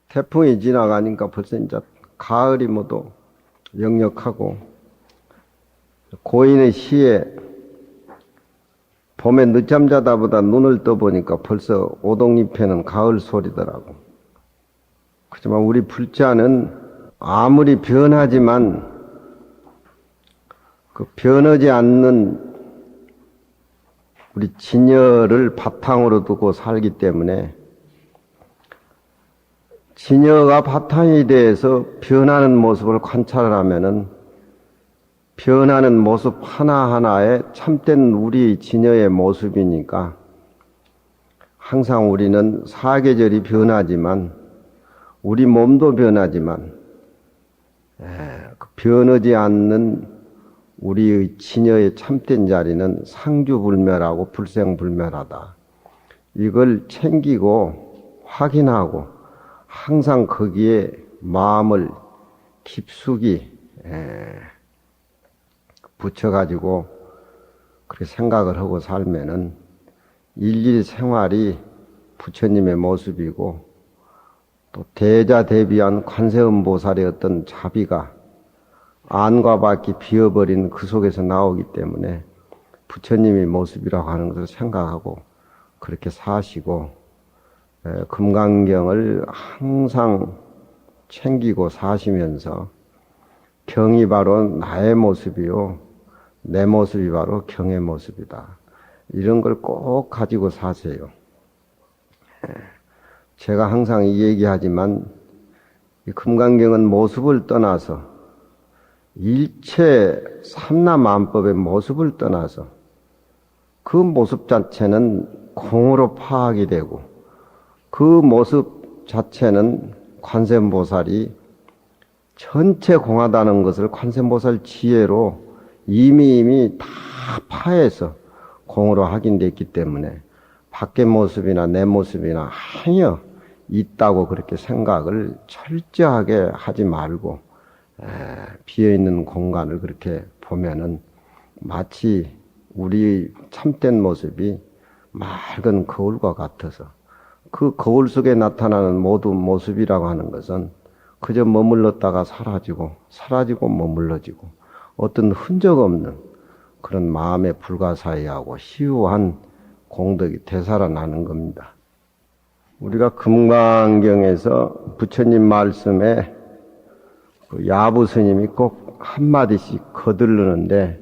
태풍이 지나가니까 벌써 이제 가을이 모두 역력하고, 고인의 시에 봄에 늦잠 자다보다 눈을 떠보니까 벌써 오동잎에는 가을 소리더라고. 그렇지만 우리 불자는 아무리 변하지만 그 변하지 않는 우리 진여를 바탕으로 두고 살기 때문에 진여가 바탕이 돼서 변하는 모습을 관찰을 하면은 변하는 모습 하나하나에 참된 우리 진여의 모습이니까 항상 우리는 사계절이 변하지만 우리 몸도 변하지만 변하지 않는 우리의 진여의 참된 자리는 상주불멸하고 불생불멸하다. 이걸 챙기고 확인하고 항상 거기에 마음을 깊숙이 붙여가지고 그렇게 생각을 하고 살면은 일일 생활이 부처님의 모습이고 또 대자대비한 관세음보살의 어떤 자비가 안과 밖이 비어버린 그 속에서 나오기 때문에 부처님의 모습이라고 하는 것을 생각하고 그렇게 사시고 금강경을 항상 챙기고 사시면서 경이 바로 나의 모습이요 내 모습이 바로 경의 모습이다. 이런 걸 꼭 가지고 사세요. 제가 항상 이 얘기하지만 이 금강경은 모습을 떠나서 일체 삼라만법의 모습을 떠나서 그 모습 자체는 공으로 파악이 되고 그 모습 자체는 관세음보살이 전체 공하다는 것을 관세음보살 지혜로 이미 다 파해서 공으로 확인됐기 때문에 밖의 모습이나 내 모습이나 하여 있다고 그렇게 생각을 철저하게 하지 말고 비어있는 공간을 그렇게 보면은 마치 우리 참된 모습이 맑은 거울과 같아서 그 거울 속에 나타나는 모든 모습이라고 하는 것은 그저 머물렀다가 사라지고 머물러지고 어떤 흔적 없는 그런 마음에 불가사의하고 희유한 공덕이 되살아나는 겁니다. 우리가 금강경에서 부처님 말씀에 그 야부스님이 꼭 한마디씩 거들르는데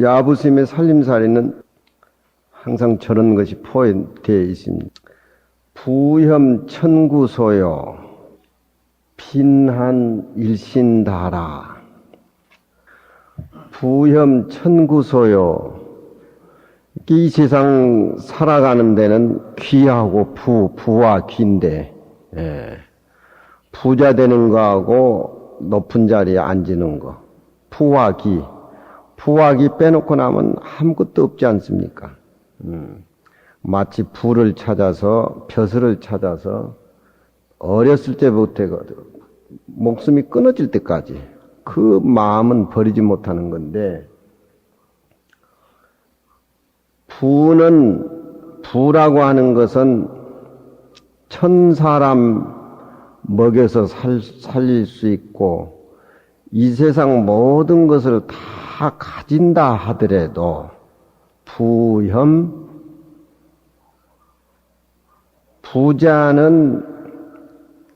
야부스님의 살림살이는 항상 저런 것이 포함되어 있습니다. 부혐천구소요 빈한 일신다라. 부혐천구소요. 이 세상 살아가는 데는 귀하고 부와 귀인데 부자 되는 거하고 높은 자리에 앉는 거 부와 귀 빼놓고 나면 아무것도 없지 않습니까? 마치 부를 찾아서 벼슬을 찾아서 어렸을 때부터 목숨이 끊어질 때까지 그 마음은 버리지 못하는 건데 부라고 하는 것은 천 사람 먹여서 살릴 수 있고 이 세상 모든 것을 다 가진다 하더라도 부자는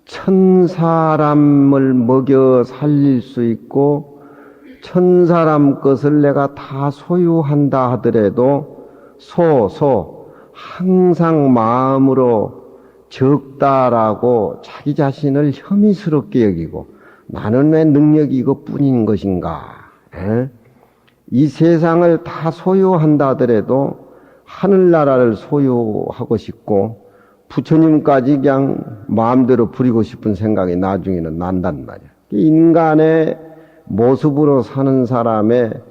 천 사람을 먹여 살릴 수 있고 천 사람 것을 내가 다 소유한다 하더라도 항상 마음으로 적다라고 자기 자신을 혐의스럽게 여기고 나는 왜 능력이 이것뿐인 것인가? 이 세상을 다 소유한다 하더라도 하늘나라를 소유하고 싶고 부처님까지 그냥 마음대로 부리고 싶은 생각이 나중에는 난단 말이야. 인간의 모습으로 사는 사람의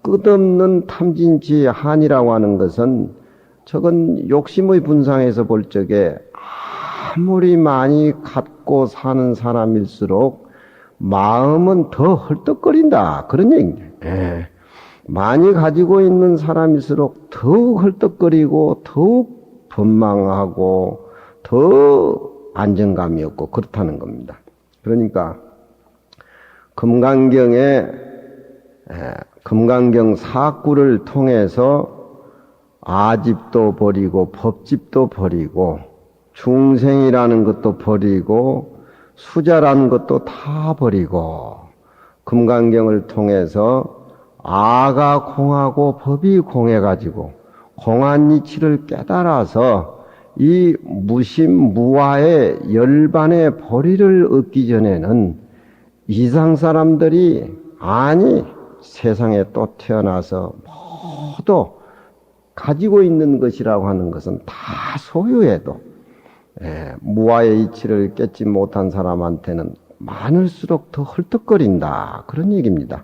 끝없는 탐진치 한이라고 하는 것은 저건 욕심의 분상에서 볼 적에 아무리 많이 갖고 사는 사람일수록 마음은 더 헐떡거린다. 그런 얘기입니다. 많이 가지고 있는 사람일수록 더욱 헐떡거리고 더욱 번망하고 더 안정감이 없고 그렇다는 겁니다. 그러니까 금강경 사구를 통해서 아집도 버리고 법집도 버리고 중생이라는 것도 버리고 수자라는 것도 다 버리고 금강경을 통해서 아가 공하고 법이 공해가지고 공한 이치를 깨달아서 이 무심무화의 열반의 보리를 얻기 전에는 이상 사람들이 아니 세상에 또 태어나서 모두 가지고 있는 것이라고 하는 것은 다 소유해도 무아의 이치를 깨지 못한 사람한테는 많을수록 더 헐떡거린다 그런 얘기입니다.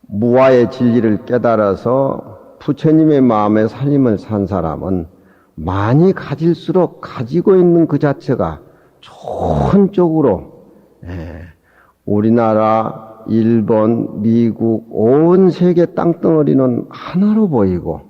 무아의 진리를 깨달아서 부처님의 마음에 살림을 산 사람은 많이 가질수록 가지고 있는 그 자체가 좋은 쪽으로 우리나라, 일본, 미국, 온 세계 땅덩어리는 하나로 보이고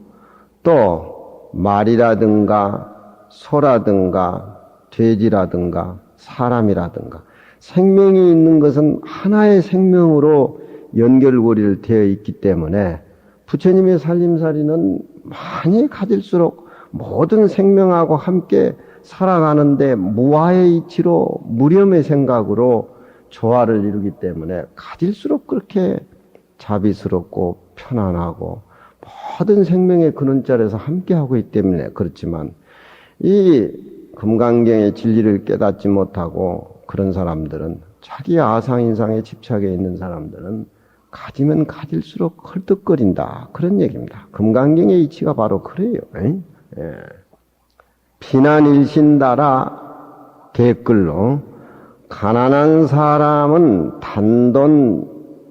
또 말이라든가 소라든가 돼지라든가 사람이라든가 생명이 있는 것은 하나의 생명으로 연결고리를 되어 있기 때문에 부처님의 살림살이는 많이 가질수록 모든 생명하고 함께 살아가는데 무아의 이치로 무념의 생각으로 조화를 이루기 때문에 가질수록 그렇게 자비스럽고 편안하고 모든 생명의 근원자리에서 함께하고 있기 때문에 그렇지만 이 금강경의 진리를 깨닫지 못하고 그런 사람들은 자기 아상인상에 집착해 있는 사람들은 가지면 가질수록 헐떡거린다 그런 얘기입니다. 금강경의 이치가 바로 그래요. 비난일신다라 댓글로 가난한 사람은 단돈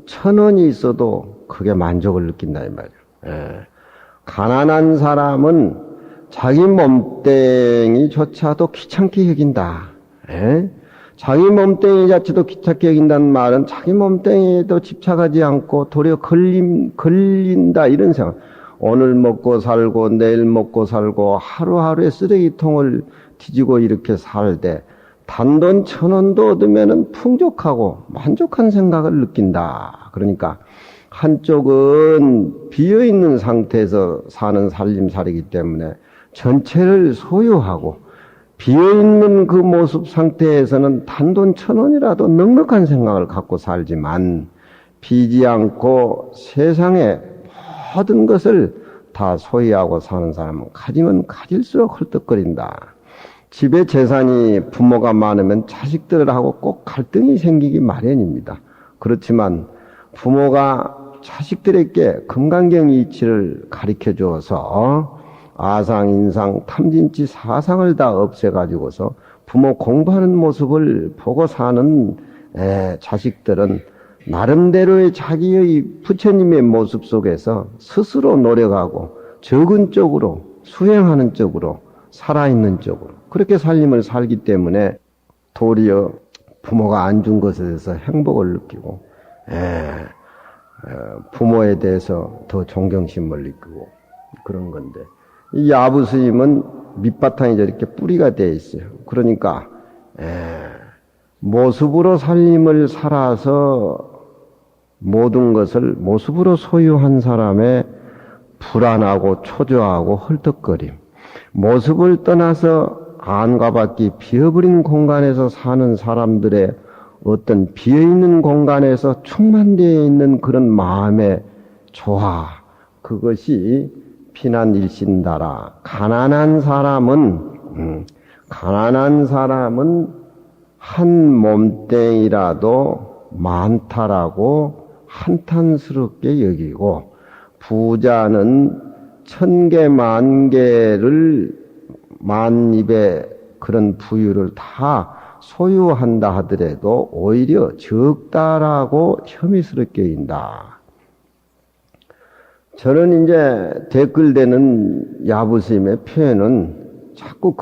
1,000원이 있어도 그게 만족을 느낀다 이 말이에요. 가난한 사람은 자기 몸뚱이조차도 귀찮게 여긴다. 자기 몸뚱이 자체도 귀찮게 여긴다는 말은 자기 몸뚱이에도 집착하지 않고 도리어 걸린다 이런 생각. 오늘 먹고 살고 내일 먹고 살고 하루하루에 쓰레기통을 뒤지고 이렇게 살되 단돈 1,000원도 얻으면 풍족하고 만족한 생각을 느낀다. 그러니까 한쪽은 비어있는 상태에서 사는 살림살이기 때문에 전체를 소유하고 비어있는 그 모습 상태에서는 단돈 1,000원이라도 넉넉한 생각을 갖고 살지만 비지 않고 세상에 모든 것을 다 소유하고 사는 사람은 가지면 가질수록 헐떡거린다. 집에 재산이 부모가 많으면 자식들하고 꼭 갈등이 생기기 마련입니다. 그렇지만 부모가 자식들에게 금강경 이치를 가르쳐 주어서 아상, 인상, 탐진치, 사상을 다 없애가지고서 부모 공부하는 모습을 보고 사는 자식들은 나름대로의 자기의 부처님의 모습 속에서 스스로 노력하고 적은 쪽으로 수행하는 쪽으로 살아있는 쪽으로 그렇게 살림을 살기 때문에 도리어 부모가 안 준 것에 대해서 행복을 느끼고 부모에 대해서 더 존경심을 느끼고 그런 건데 이 야부 스님은 밑바탕이 저렇게 뿌리가 되어 있어요. 그러니까 모습으로 살림을 살아서 모든 것을 모습으로 소유한 사람의 불안하고 초조하고 헐떡거림, 모습을 떠나서 안과 밖이 비어버린 공간에서 사는 사람들의 어떤 비어있는 공간에서 충만되어 있는 그런 마음의 조화, 그것이 비난일신다라. 가난한 사람은 한 몸땡이라도 많다라고 한탄스럽게 여기고 부자는 1,000개, 10,000개를 만입의 그런 부유를 다 소유한다 하더라도 오히려 적다라고 혐의스럽게 여긴다. 저는 이제 댓글대는 야부스님의 표현은 자꾸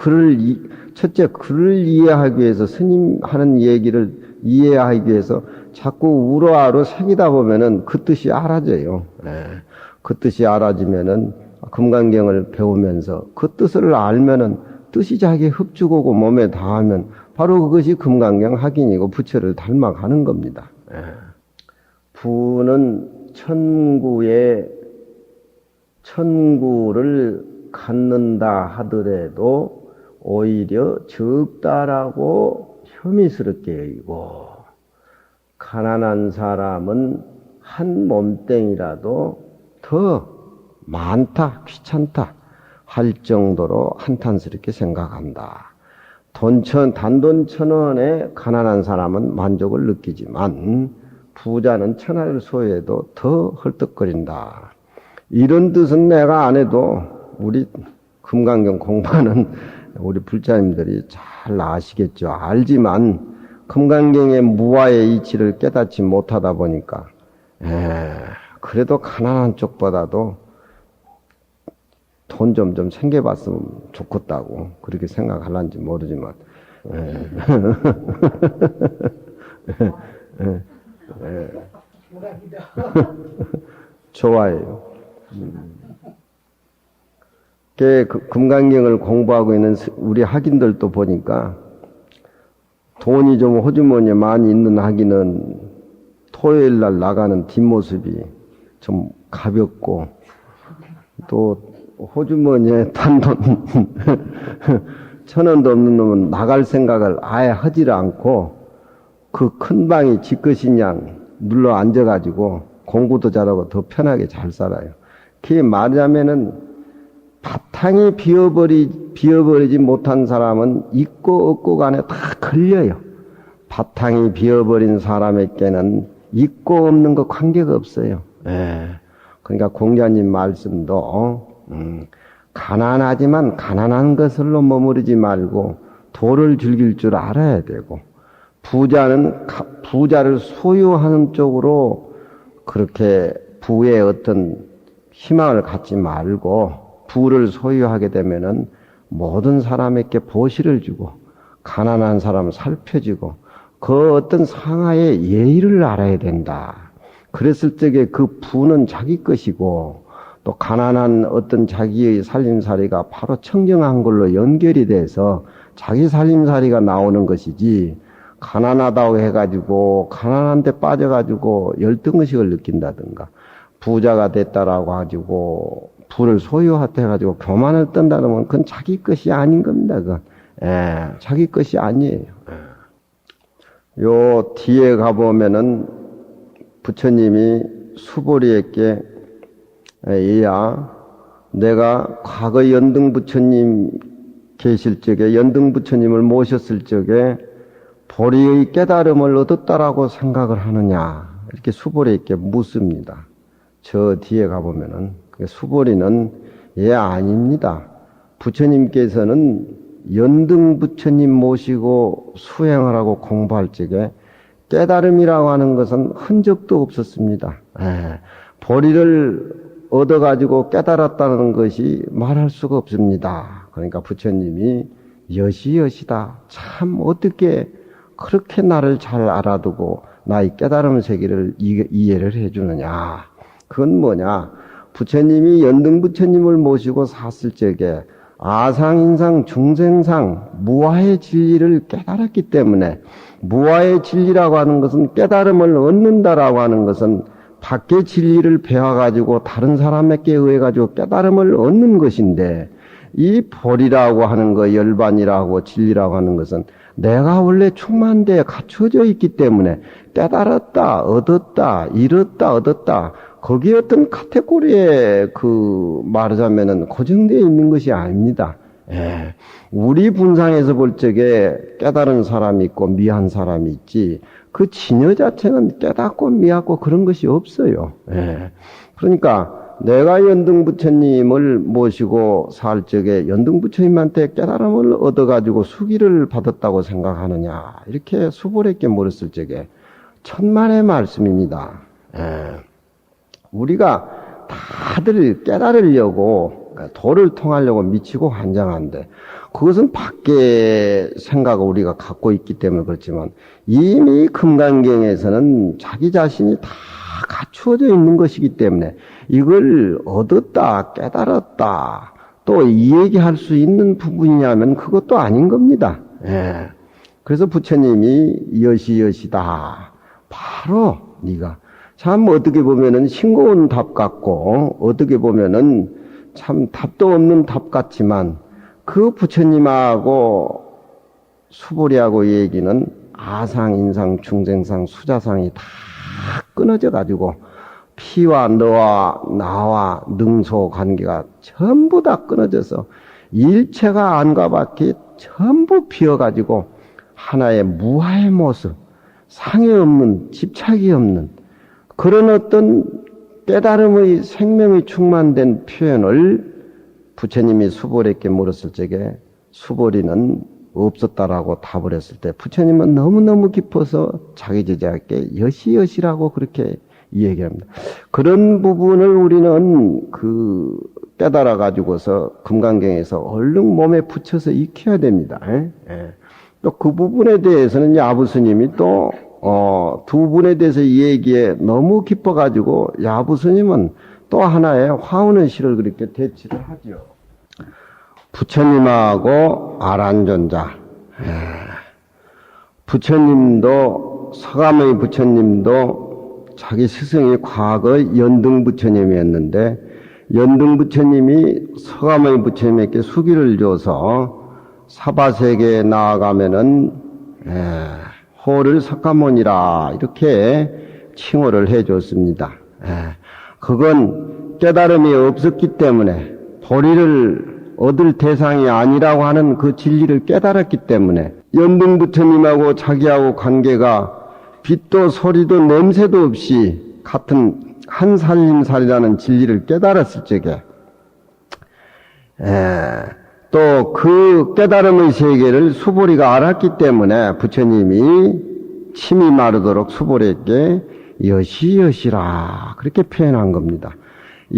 첫째 글을 이해하기 위해서 스님 하는 얘기를 이해하기 위해서 자꾸 우로아로 새기다 보면은 그 뜻이 알아져요. 그 뜻이 알아지면은 금강경을 배우면서 그 뜻을 알면은 뜻이 자기에 흡주고 몸에 닿으면 바로 그것이 금강경 학인이고 부처를 닮아가는 겁니다. 부는 천구를 갖는다 하더라도 오히려 적다라고 혐의스럽게 여기고, 가난한 사람은 한 몸땡이라도 더 많다, 귀찮다 할 정도로 한탄스럽게 생각한다. 단돈 1,000원에 가난한 사람은 만족을 느끼지만 부자는 1,000원을 소유해도 더 헐떡거린다. 이런 뜻은 내가 안 해도 우리 금강경 공부하는 우리 불자님들이 잘 아시겠죠. 알지만 금강경의 무아의 이치를 깨닫지 못하다 보니까 그래도 가난한 쪽보다도 돈 좀 챙겨봤으면 좋겠다고 그렇게 생각할란지 모르지만 좋아요. 금강경을 공부하고 있는 우리 학인들도 보니까 돈이 좀 호주머니에 많이 있는 학인은 토요일 날 나가는 뒷모습이 좀 가볍고, 또 호주머니에 단돈 1,000원도 없는 놈은 나갈 생각을 아예 하질 않고 그 큰 방이 지 것인 양 눌러 앉아가지고 공부도 잘하고 더 편하게 잘 살아요. 그게 말하자면은 바탕이 비어버리지 못한 사람은 있고 없고 간에 다 걸려요. 바탕이 비어버린 사람에게는 있고 없는 거 관계가 없어요. 그러니까 공자님 말씀도 가난하지만 가난한 것으로 머무르지 말고 도를 즐길 줄 알아야 되고, 부자는 부자를 소유하는 쪽으로 그렇게 부의 어떤 희망을 갖지 말고 부를 소유하게 되면은 모든 사람에게 보시를 주고 가난한 사람을 살펴주고 그 어떤 상하의 예의를 알아야 된다. 그랬을 적에 그 부는 자기 것이고 또 가난한 어떤 자기의 살림살이가 바로 청정한 걸로 연결이 돼서 자기 살림살이가 나오는 것이지, 가난하다고 해가지고 가난한 데 빠져가지고 열등의식을 느낀다든가 부자가 됐다라고 가지고 부를 소유하다 해가지고 교만을 떤다는 건 그건 자기 것이 아닌 겁니다. 그건 자기 것이 아니에요. 요 뒤에 가보면은 부처님이 수보리에게 얘야, 내가 과거 연등 부처님 계실 적에, 연등 부처님을 모셨을 적에 보리의 깨달음을 얻었다라고 생각을 하느냐, 이렇게 수보리에게 묻습니다. 저 뒤에 가보면은 수보리는 아닙니다. 부처님께서는 연등 부처님 모시고 수행을 하고 공부할 적에 깨달음이라고 하는 것은 흔적도 없었습니다. 보리를 얻어가지고 깨달았다는 것이 말할 수가 없습니다. 그러니까 부처님이 여시여시다. 참 어떻게 그렇게 나를 잘 알아두고 나의 깨달음 세계를 이해를 해주느냐. 그건 뭐냐. 부처님이 연등 부처님을 모시고 샀을 적에 아상인상 중생상 무아의 진리를 깨달았기 때문에, 무아의 진리라고 하는 것은 깨달음을 얻는다라고 하는 것은 밖의 진리를 배워가지고 다른 사람에게 의해가지고 깨달음을 얻는 것인데, 이 보리라고 하는 거, 열반이라고 진리라고 하는 것은 내가 원래 충만대에 갖춰져 있기 때문에 깨달았다, 얻었다, 잃었다, 얻었다, 거기에 어떤 카테고리에 말하자면은 고정되어 있는 것이 아닙니다. 우리 분상에서 볼 적에 깨달은 사람이 있고 미한 사람이 있지, 그 진여 자체는 깨닫고 미하고 그런 것이 없어요. 그러니까 내가 연등 부처님을 모시고 살 적에 연등 부처님한테 깨달음을 얻어가지고 수기를 받았다고 생각하느냐, 이렇게 수보리에게 물었을 적에 천만의 말씀입니다. 우리가 다들 깨달으려고 도를 통하려고 미치고 환장한데, 그것은 밖에 생각을 우리가 갖고 있기 때문에 그렇지만 이미 금강경에서는 자기 자신이 다 갖추어져 있는 것이기 때문에 이걸 얻었다, 깨달았다, 또 이 얘기할 수 있는 부분이냐면 그것도 아닌 겁니다. 예. 그래서 부처님이 여시여시다. 바로 네가 참 어떻게 보면은 싱거운 답 같고 어떻게 보면은 참 답도 없는 답 같지만 그 부처님하고 수보리하고 얘기는 아상, 인상, 중생상, 수자상이 다 끊어져 가지고 피와 너와 나와 능소 관계가 전부 다 끊어져서 일체가 안과 밖에 전부 비어가지고 하나의 무아의 모습, 상이 없는, 집착이 없는 그런 어떤 깨달음의 생명이 충만된 표현을 부처님이 수보리에게 물었을 적에 수보리는 없었다라고 답을 했을 때 부처님은 너무너무 깊어서 자기 제자에게 여시여시라고 그렇게 얘기합니다. 그런 부분을 우리는 깨달아 가지고서 금강경에서 얼른 몸에 붙여서 익혀야 됩니다. 또 그 부분에 대해서는 야부스님이 또 두 분에 대해서 이 얘기에 너무 깊어가지고 야부스님은 또 하나의 화운의 시를 그렇게 대치를 하죠. 부처님하고 아란존자. 부처님도 서감의 부처님도 자기 스승이 과거 연등 부처님이었는데 연등 부처님이 서감의 부처님에게 수기를 줘서 사바세계에 나아가면은 호를 석가모니라 이렇게 칭호를 해줬습니다. 그건 깨달음이 없었기 때문에 도리를 얻을 대상이 아니라고 하는 그 진리를 깨달았기 때문에 연등 부처님하고 자기하고 관계가 빛도 소리도 냄새도 없이 같은 한 살림살이라는 진리를 깨달았을 적에 또 그 깨달음의 세계를 수보리가 알았기 때문에 부처님이 침이 마르도록 수보리에게 여시여시라 그렇게 표현한 겁니다.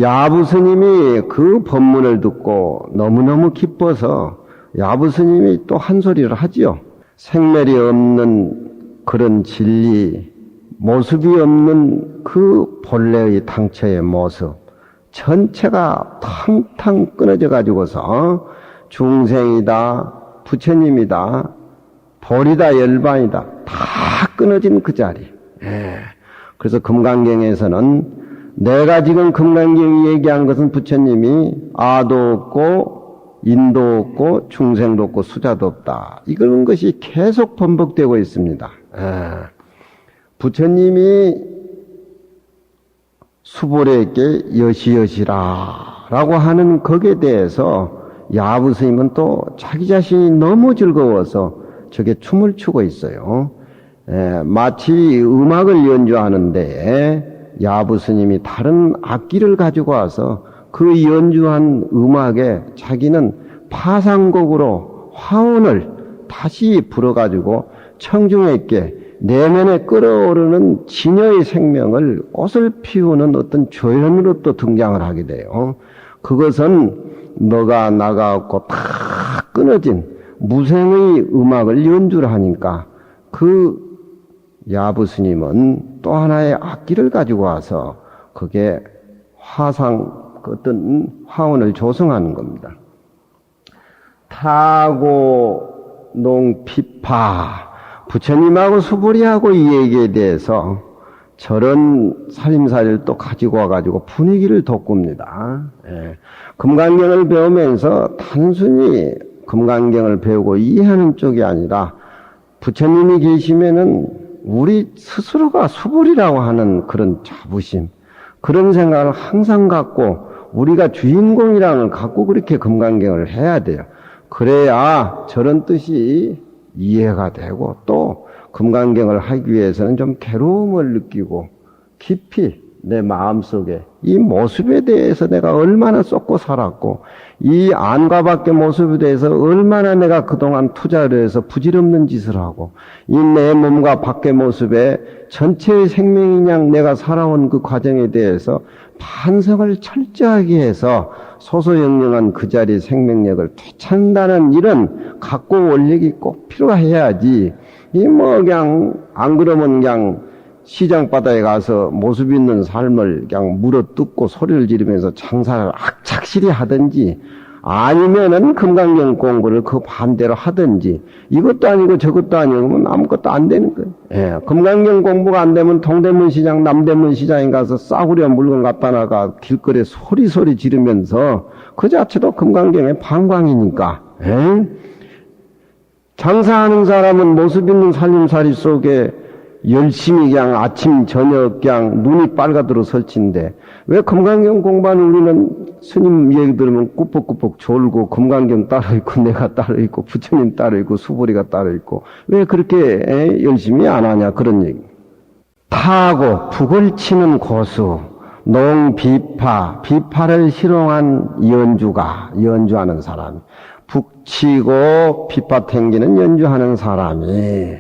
야부스님이 그 법문을 듣고 너무너무 기뻐서 야부스님이 또 한 소리를 하지요. 생멸이 없는 그런 진리, 모습이 없는 그 본래의 당처의 모습 전체가 탕탕 끊어져 가지고서 중생이다, 부처님이다, 벌이다, 열반이다 다 끊어진 그 자리. 그래서 금강경에서는 내가 지금 금강경이 얘기한 것은 부처님이 아도 없고 인도 없고 중생도 없고 수자도 없다. 이런 것이 계속 반복되고 있습니다. 부처님이 수보리에게 여시여시라 라고 하는 거기에 대해서 야부스님은 또 자기 자신이 너무 즐거워서 저게 춤을 추고 있어요. 마치 음악을 연주하는데 야부스님이 다른 악기를 가지고 와서 그 연주한 음악에 자기는 파상곡으로 화음을 다시 불어가지고 청중에게 내면에 끓어오르는 진여의 생명을 꽃을 피우는 어떤 조연으로 또 등장을 하게 돼요. 그것은 너가 나가 없고 다 끊어진 무생의 음악을 연주를 하니까 그 야부스님은 또 하나의 악기를 가지고 와서 그게 어떤 화원을 조성하는 겁니다. 타고 농피파 부처님하고 수보리하고 이 얘기에 대해서 저런 살림살이를 또 가지고 와가지고 분위기를 돋굽니다. 금강경을 배우면서 단순히 금강경을 배우고 이해하는 쪽이 아니라 부처님이 계시면은 우리 스스로가 수보리라고 하는 그런 자부심, 그런 생각을 항상 갖고 우리가 주인공이라는 걸 갖고 그렇게 금강경을 해야 돼요. 그래야 저런 뜻이 이해가 되고 또 금강경을 하기 위해서는 좀 괴로움을 느끼고 깊이 내 마음속에 이 모습에 대해서 내가 얼마나 쏟고 살았고 이 안과 밖의 모습에 대해서 얼마나 내가 그동안 투자를 해서 부질없는 짓을 하고 이 내 몸과 밖의 모습에 전체의 생명인양 내가 살아온 그 과정에 대해서 반성을 철저하게 해서 소소영령한 그 자리 생명력을 되찾는다는 이런 각고 원력이 꼭 필요해야지 이 뭐 그냥 안 그러면 그냥 시장바다에 가서 모습 있는 삶을 그냥 물어뜯고 소리를 지르면서 장사를 악착실히 하든지 아니면은 금강경 공부를 그 반대로 하든지, 이것도 아니고 저것도 아니고 그러면 아무것도 안 되는 거예요. 예, 금강경 공부가 안 되면 동대문 시장, 남대문 시장에 가서 싸구려 물건 갖다 나가 길거리에 소리 지르면서 그 자체도 금강경의 방광이니까. 예? 장사하는 사람은 모습 있는 살림살이 속에 열심히 그냥 아침 저녁 그냥 눈이 빨가도록 설치인데, 왜 금강경 공부하는 우리는 스님 얘기 들으면 꾸벅꾸벅 졸고 금강경 따로 있고 내가 따로 있고 부처님 따로 있고 수보리가 따로 있고 왜 그렇게 열심히 안 하냐, 그런 얘기. 타하고 북을 치는 고수, 비파를 희롱한 연주하는 사람, 북치고 비파 탱기는 연주하는 사람이,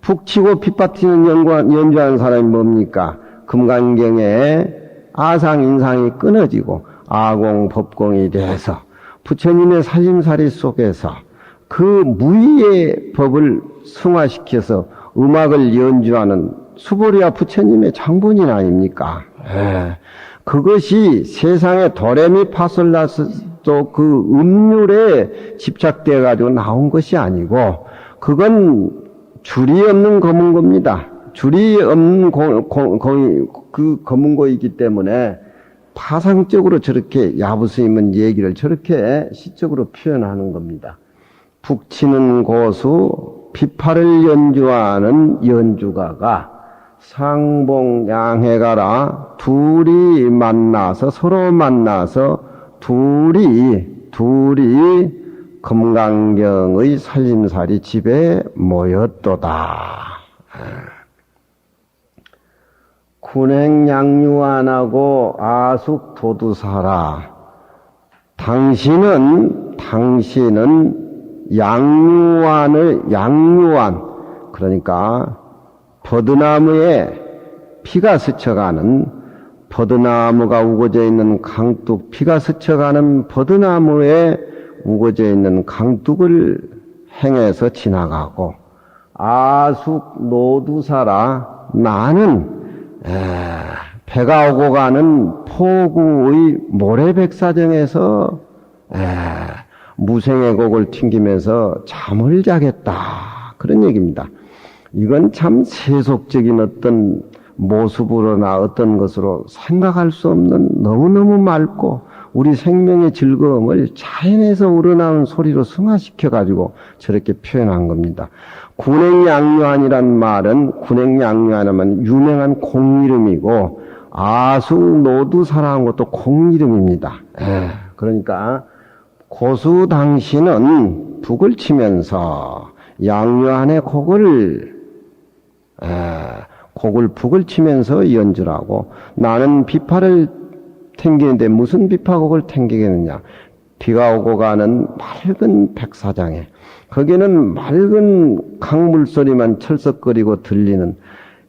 북치고 비파 튀는 연주하는 사람이 뭡니까? 금강경에 아상 인상이 끊어지고 아공 법공이 돼서 부처님의 살림살이 속에서 그 무의의 법을 승화시켜서 음악을 연주하는 수보리와 부처님의 장본인 아닙니까? 그것이 세상의 도레미파솔라스도 그 음률에 집착되어 가지고 나온 것이 아니고, 그건 줄이 없는 검은고입니다. 줄이 없는 그 검은고이기 때문에 파상적으로 저렇게 야부스님은 얘기를 저렇게 시적으로 표현하는 겁니다. 북치는 고수, 비파를 연주하는 연주가가 상봉양해가라, 서로 만나서 둘이 금강경의 살림살이 집에 모였도다. 군행양유안하고 아숙도두사라. 당신은 양유안, 그러니까 버드나무에 피가 스쳐가는, 버드나무가 우거져 있는 강둑, 피가 스쳐가는 버드나무에 우거져 있는 강둑을 행해서 지나가고, 아숙노두사라. 나는 배가 오고 가는 포구의 모래백사정에서 무생의 곡을 튕기면서 잠을 자겠다, 그런 얘기입니다. 이건 참 세속적인 어떤 모습으로나 어떤 것으로 생각할 수 없는 너무너무 맑고 우리 생명의 즐거움을 자연에서 우러나온 소리로 승화시켜가지고 저렇게 표현한 겁니다. 군행양유안이란 말은, 군행양유안하면 유명한 공 이름이고, 아숙노두사라는 것도 공 이름입니다. 그러니까 고수 당신은 북을 치면서 양유안의 곡을 북을 치면서 연주하고, 나는 비파를 탱기는데 무슨 비파곡을 탱기겠느냐? 비가 오고 가는 맑은 백사장에, 거기는 맑은 강물 소리만 철썩거리고 들리는,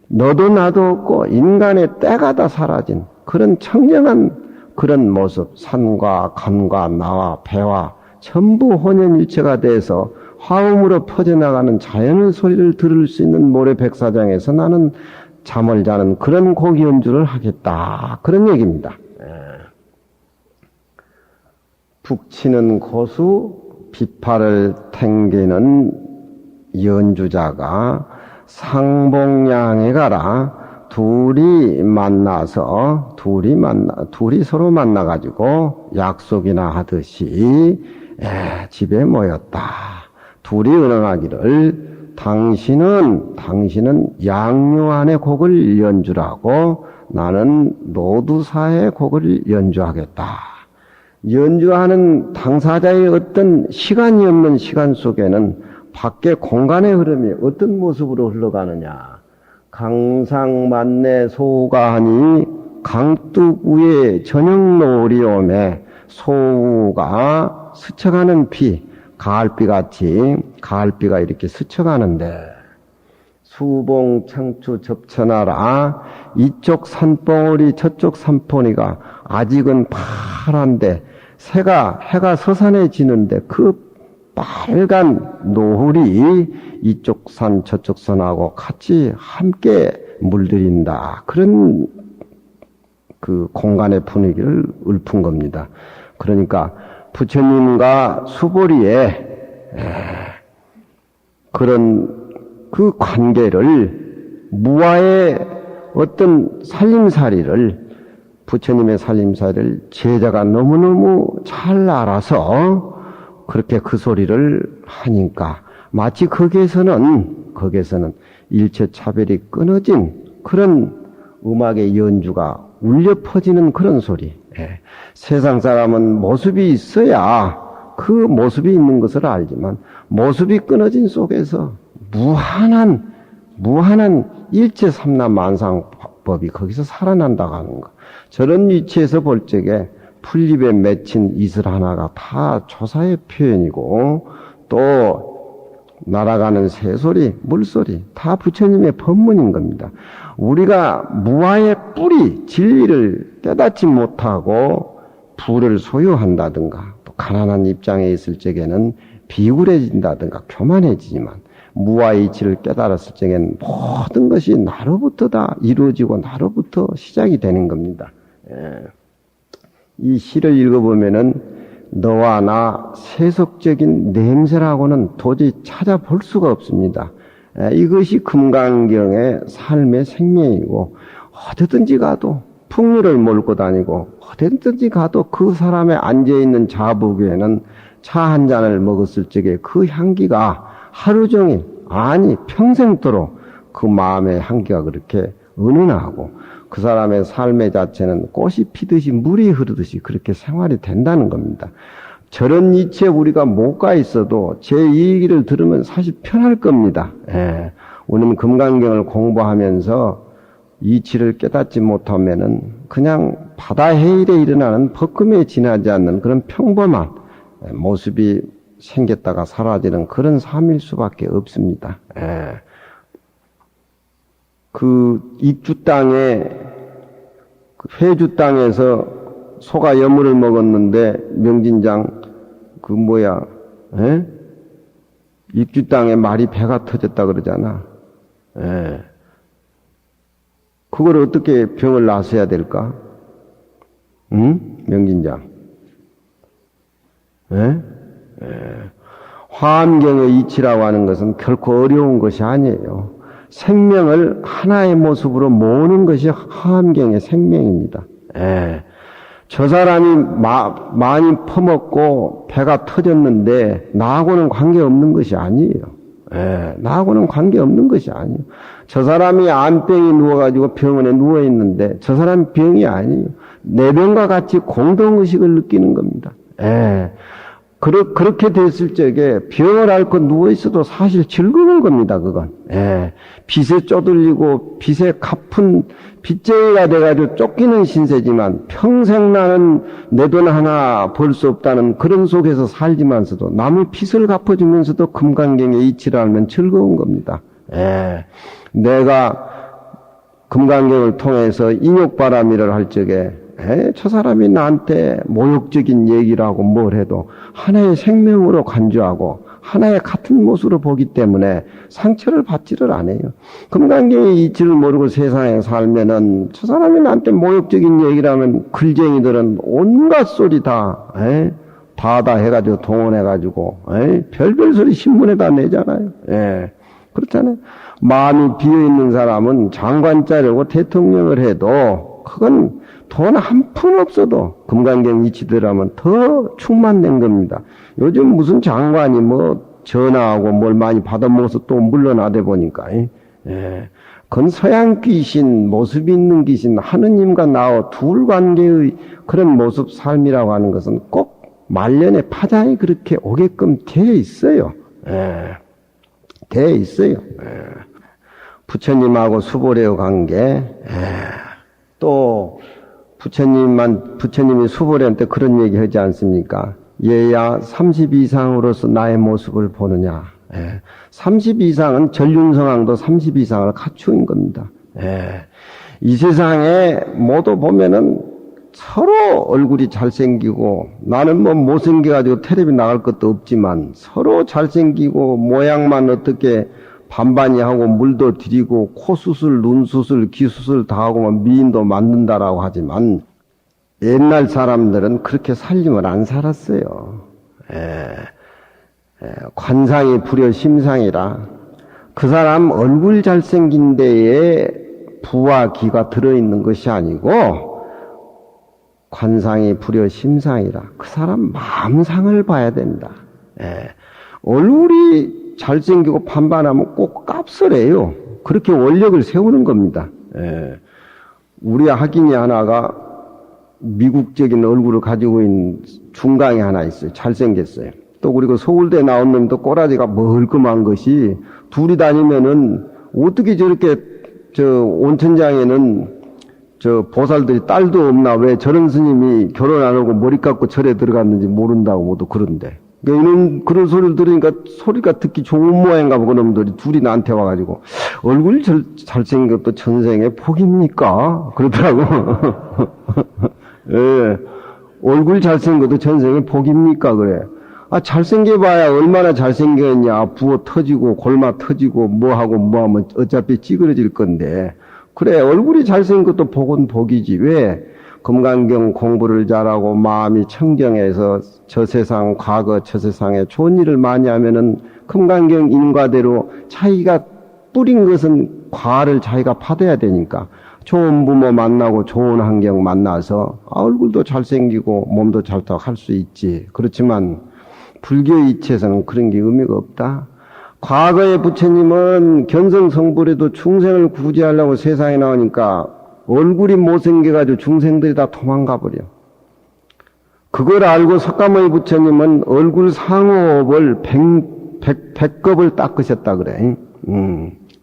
너도 나도 없고 인간의 때가 다 사라진 그런 청정한 그런 모습, 산과 강과 나와 배와 전부 혼연일체가 돼서 화음으로 퍼져나가는 자연의 소리를 들을 수 있는 모래백사장에서 나는 잠을 자는 그런 곡 연주를 하겠다, 그런 얘기입니다. 북치는 고수, 비파를 탱기는 연주자가 상봉양에 가라. 둘이 서로 만나가지고 약속이나 하듯이 집에 모였다. 둘이 의논하기를, 당신은 양유안의 곡을 연주하고 나는 노두사의 곡을 연주하겠다. 연주하는 당사자의 어떤 시간이 없는 시간 속에는 밖에 공간의 흐름이 어떤 모습으로 흘러가느냐. 강상만내 소가하니 강둑 위에 저녁노을이 오매 소우가 스쳐가는 비, 가을비가 이렇게 스쳐가는데, 수봉창추 접천하라. 이쪽 산봉우리 저쪽 산봉우리가 아직은 파란데 해가 서산해지는데 그 빨간 노을이 이쪽 산 저쪽 산하고 같이 함께 물들인다. 그런 그 공간의 분위기를 읊은 겁니다. 그러니까 부처님과 수보리의 그런 그 관계를, 무아의 어떤 살림살이를, 부처님의 살림살이를 제자가 너무너무 잘 알아서 그렇게 그 소리를 하니까 마치 거기에서는 일체 차별이 끊어진 그런 음악의 연주가 울려 퍼지는 그런 소리. 세상 사람은 모습이 있어야 그 모습이 있는 것을 알지만 모습이 끊어진 속에서 무한한 일체 삼라만상법이 거기서 살아난다고 하는 것. 저런 위치에서 볼 적에 풀잎에 맺힌 이슬 하나가 다 조사의 표현이고, 또 날아가는 새소리, 물소리 다 부처님의 법문인 겁니다. 우리가 무아의 뿌리, 진리를 깨닫지 못하고 부를 소유한다든가, 또 가난한 입장에 있을 적에는 비굴해진다든가 교만해지지만, 무아의 이치를 깨달았을 적에는 모든 것이 나로부터 다 이루어지고 나로부터 시작이 되는 겁니다. 이 시를 읽어보면은 너와 나 세속적인 냄새라고는 도저히 찾아볼 수가 없습니다. 이것이 금강경의 삶의 생명이고, 어디든지 가도 풍류를 몰고 다니고 어디든지 가도 그 사람의 앉아있는 자부귀에는 차 한 잔을 먹었을 적에 그 향기가 하루 종일, 아니 평생도록 그 마음의 향기가 그렇게 은은하고, 그 사람의 삶의 자체는 꽃이 피듯이 물이 흐르듯이 그렇게 생활이 된다는 겁니다. 저런 이치에 우리가 못 가 있어도 제 얘기를 들으면 사실 편할 겁니다. 우리는 금강경을 공부하면서 이치를 깨닫지 못하면은 그냥 바다 해일에 일어나는 벅금에 지나지 않는 그런 평범한 모습이 생겼다가 사라지는 그런 삶일 수밖에 없습니다. 그 익주 땅에, 회주 땅에서 소가 여물을 먹었는데 명진장 익주 땅에 말이 배가 터졌다 그러잖아. 그걸 어떻게 병을 낫어야 될까? 명진장. 화엄경의 이치라고 하는 것은 결코 어려운 것이 아니에요. 생명을 하나의 모습으로 모으는 것이 화엄경의 생명입니다. 저 사람이 많이 퍼먹고 배가 터졌는데 나하고는 관계없는 것이 아니에요. 나하고는 관계없는 것이 아니에요. 저 사람이 암병이 누워가지고 병원에 누워있는데 저 사람이 병이 아니에요. 내 병과 같이 공동의식을 느끼는 겁니다. 그렇게 됐을 적에 병을 앓고 누워있어도 사실 즐거운 겁니다, 그건. 빚에 쪼들리고 빚에 갚은 빚쟁이가 돼가지고 쫓기는 신세지만 평생 나는 내 돈 하나 벌 수 없다는 그런 속에서 살지만서도 남의 빚을 갚아주면서도 금강경의 이치를 알면 즐거운 겁니다. 내가 금강경을 통해서 인욕바람이를 할 적에 저 사람이 나한테 모욕적인 얘기를 하고 뭘 해도 하나의 생명으로 간주하고 하나의 같은 모습으로 보기 때문에 상처를 받지를 않아요. 금강경의 이치를 모르고 세상에 살면은 저 사람이 나한테 모욕적인 얘기를 하면 글쟁이들은 온갖 소리 다 해가지고 동원해가지고 별별 소리 신문에다 내잖아요. 그렇잖아요. 마음이 비어있는 사람은 장관 자려고 대통령을 해도 그건 돈 한 푼 없어도 금강경 이치들하면 더 충만된 겁니다. 요즘 무슨 장관이 전화하고 뭘 많이 받아먹어서 또 물러나대 보니까, 그건 서양 귀신, 모습이 있는 귀신, 하느님과 나와 둘 관계의 그런 모습 삶이라고 하는 것은 꼭 말년에 파장이 그렇게 오게끔 되어 있어요. 되어 있어요. 부처님하고 수보래의 관계, 또 부처님이 수보래한테 그런 얘기 하지 않습니까? 얘야 30 이상으로서 나의 모습을 보느냐. 30 이상은 전륜성왕도 30 이상을 갖추인 겁니다. 이 세상에 모두 보면은 서로 얼굴이 잘생기고, 나는 못생겨가지고 텔레비 나갈 것도 없지만 서로 잘생기고 모양만 어떻게 반반이 하고 물도 들이고 코 수술, 눈 수술, 귀 수술 다 하고 미인도 만든다라고 하지만 옛날 사람들은 그렇게 살림을 안 살았어요. 관상이 불여 심상이라 그 사람 얼굴 잘생긴 데에 부와 기가 들어있는 것이 아니고 관상이 불여 심상이라 그 사람 마음상을 봐야 된다. 얼굴이 잘생기고 반반하면 꼭 값을 해요. 그렇게 원력을 세우는 겁니다. 우리 학인이 하나가 미국적인 얼굴을 가지고 있는 중강이 하나 있어요. 잘생겼어요. 또 그리고 서울대 나온 놈도 꼬라지가 멀끔한 것이 둘이 다니면은 어떻게 저렇게 온천장에는 보살들이 딸도 없나 왜 저런 스님이 결혼 안 하고 머리 깎고 절에 들어갔는지 모른다고 모두 그런데 이런 그런 소리를 들으니까 소리가 듣기 좋은 모양인가 보고 놈들이 둘이 나한테 와가지고 얼굴 잘생긴 것도 전생에 복입니까? 그러더라고. 예, 얼굴 잘생긴 것도 전생에 복입니까? 그래. 잘생겨봐야 얼마나 잘생겼냐. 부어 터지고 골마 터지고 뭐하고 뭐하면 어차피 찌그러질 건데. 그래, 얼굴이 잘생긴 것도 복은 복이지. 왜? 금강경 공부를 잘하고 마음이 청정해서 저 세상, 과거 저 세상에 좋은 일을 많이 하면은 금강경 인과대로 자기가 뿌린 것은 과를 자기가 받아야 되니까 좋은 부모 만나고 좋은 환경 만나서 얼굴도 잘생기고 몸도 잘다고 할 수 있지. 그렇지만 불교 이치에서는 그런 게 의미가 없다. 과거의 부처님은 견성성불에도 중생을 구제하려고 세상에 나오니까 얼굴이 못생겨가지고 중생들이 다 도망가 버려. 그걸 알고 석가모니 부처님은 얼굴 상호업을 100겁을 닦으셨다 그래.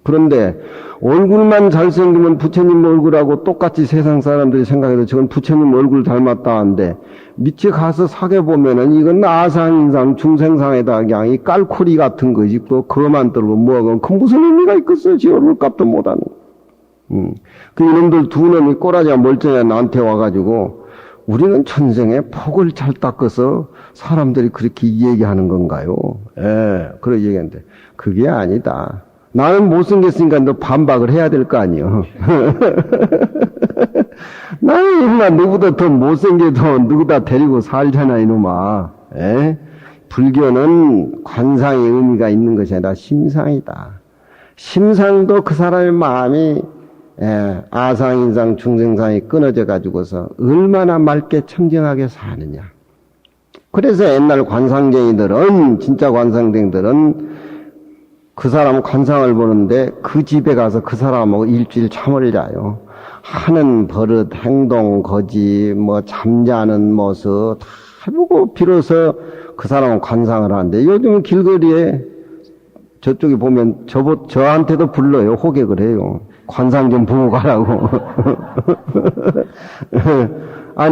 그런데 얼굴만 잘생기면 부처님 얼굴하고 똑같이 세상 사람들이 생각해도 저건 부처님 얼굴 닮았다 하는데 밑에 가서 사귀어보면은 이건 아상인상 중생상에다 그냥 이 깔코리 같은 거지 그거만 들고 뭐하건 그 무슨 의미가 있겠어요. 지 얼굴값도 못하는. 그 이놈들 두 놈이 꼬라지가 멀쩡해 나한테 와가지고 우리는 천생에 복을 잘 닦아서 사람들이 그렇게 얘기하는 건가요? 그렇게 얘기하는데 그게 아니다. 나는 못생겼으니까 너 반박을 해야 될 거 아니요. 나는 인마 누구보다 더 못생겨도 누구다 데리고 살잖아 이놈아. 불교는 관상의 의미가 있는 것이 아니라 심상이다. 심상도 그 사람의 마음이 아상인상 중생상이 끊어져 가지고서 얼마나 맑게 청정하게 사느냐. 그래서 옛날 관상쟁이들은 진짜 관상쟁이들은 그 사람 관상을 보는데 그 집에 가서 그 사람하고 일주일 잠을 자요. 하는 버릇, 행동, 거지, 잠자는 모습 다 보고 비로소 그 사람은 관상을 하는데 요즘 길거리에 저쪽에 보면 저한테도 불러요. 호객을 해요. 관상 좀 보고 가라고.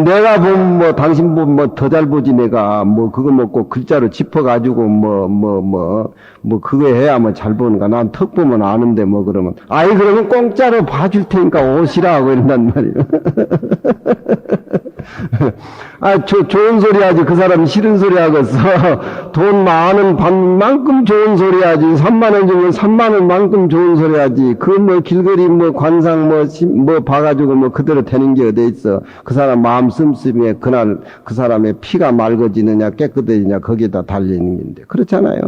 내가 보면 당신 보면 더 잘 보지 내가 그거 먹고 글자로 짚어가지고 그거 해야 잘 보는가. 난 턱 보면 아는데 그러면 그러면 공짜로 봐줄 테니까 오시라고 이런단 말이에요. 좋은 소리 하지. 그 사람이 싫은 소리 하겠어. 돈 많은 만큼 좋은 소리 하지. 3만 원 주면 3만 원만큼 좋은 소리 하지. 길거리 관상 봐가지고 그대로 되는 게 어디 있어. 그 사람 마음 씀씀이에 그날 그 사람의 피가 맑아지느냐 깨끗해지냐 거기에다 달리는 건데. 그렇잖아요.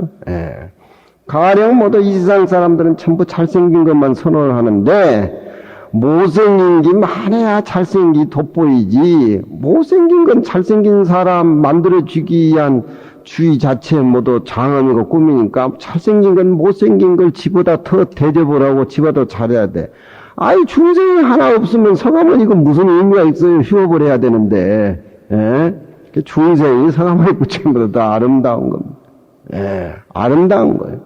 가령 모두 이 세상 사람들은 전부 잘생긴 것만 선호를 하는데 못생긴 게 많아야 잘생기 돋보이지. 못생긴 건 잘생긴 사람 만들어주기 위한 주의 자체 모두 장엄이고 꿈이니까 잘생긴 건 못생긴 걸 지보다 더 대접을 하고 지보다 잘해야 돼. 중생이 하나 없으면 서가모니 이건 무슨 의미가 있어요. 휴업을 해야 되는데. 중생이 서가모니 부처님보다 더 아름다운 겁니다. 아름다운 거예요.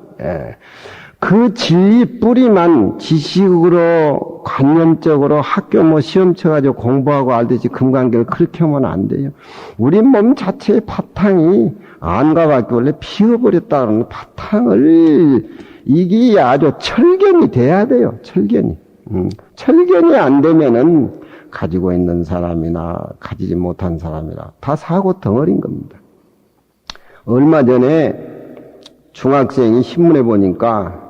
그 진리 뿌리만 지식으로 관념적으로 학교 시험 쳐가지고 공부하고 알듯이 금강경을 그렇게 하면 안 돼요. 우리 몸 자체의 바탕이 안과밖에 원래 피어버렸다는 바탕을 이게 아주 철견이 돼야 돼요. 철견이. 철견이 안 되면은 가지고 있는 사람이나 가지지 못한 사람이나 다 사고 덩어리인 겁니다. 얼마 전에 중학생이 신문에 보니까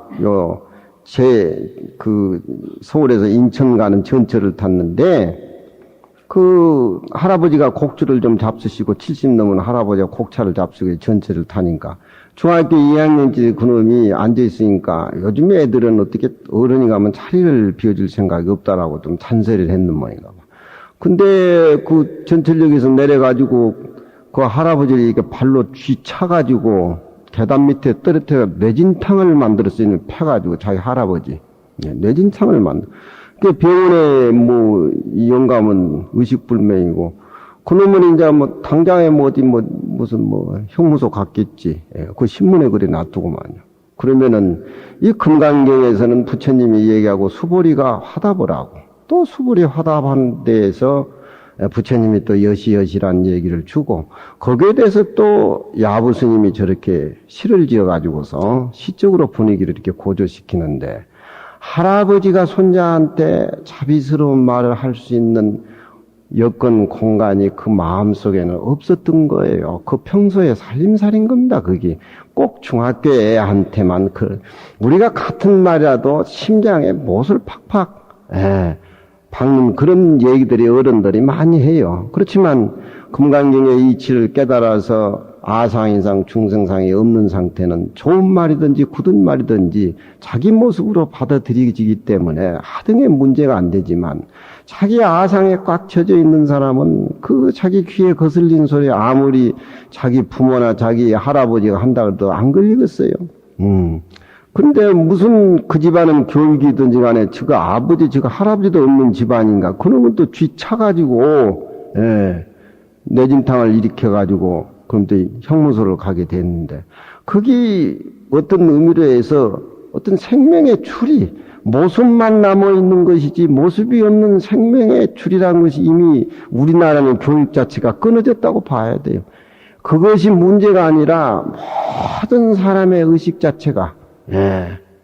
서울에서 인천 가는 전철을 탔는데 그 할아버지가 곡주를 좀 잡수시고 70 넘은 할아버지가 곡차를 잡수고 전철을 타니까 중학교 2학년째 그놈이 앉아있으니까 요즘 애들은 어떻게 어른이 가면 자리를 비워줄 생각이 없다라고 좀 잔소리를 했는 모양인가 봐. 근데 그 전철역에서 내려가지고 그 할아버지를 이렇게 발로 쥐차가지고 계단 밑에 떨어뜨려 뇌진탕을 만들었어요. 패가지고 자기 할아버지. 뇌진탕을 만들어. 그 병원에 뭐 영감은 의식불명이고 그놈은 이제 뭐 당장에 뭐 어디 뭐 무슨 뭐 형무소 갔겠지. 그 신문에 그래 놔두고만요. 그러면은 이 금강경에서는 부처님이 얘기하고 수보리가 화답을 하고 또 수보리 화답한 데에서 부처님이 또 여시여시란 얘기를 주고 거기에 대해서 또 야부 스님이 저렇게 시를 지어가지고서 시적으로 분위기를 이렇게 고조시키는데 할아버지가 손자한테 자비스러운 말을 할 수 있는 여건 공간이 그 마음속에는 없었던 거예요. 그 평소에 살림살인 겁니다. 그게 꼭 중학교 애한테만 우리가 같은 말이라도 심장에 못을 팍팍 박는 그런 얘기들이 어른들이 많이 해요. 그렇지만 금강경의 이치를 깨달아서 아상인상 중생상이 없는 상태는 좋은 말이든지 굳은 말이든지 자기 모습으로 받아들이기 때문에 하등의 문제가 안 되지만 자기 아상에 꽉 젖어 있는 사람은 그 자기 귀에 거슬린 소리 아무리 자기 부모나 자기 할아버지가 한다 그래도 안 걸리겠어요. 근데 무슨 그 집안은 교육이든지 간에 저거 아버지 저거 할아버지도 없는 집안인가 그놈은 또 쥐 차가지고 뇌진탕을 일으켜가지고 그럼 또 형무소를 가게 됐는데 그게 어떤 의미로 해서 어떤 생명의 줄이 모습만 남아있는 것이지 모습이 없는 생명의 줄이라는 것이 이미 우리나라는 교육 자체가 끊어졌다고 봐야 돼요. 그것이 문제가 아니라 모든 사람의 의식 자체가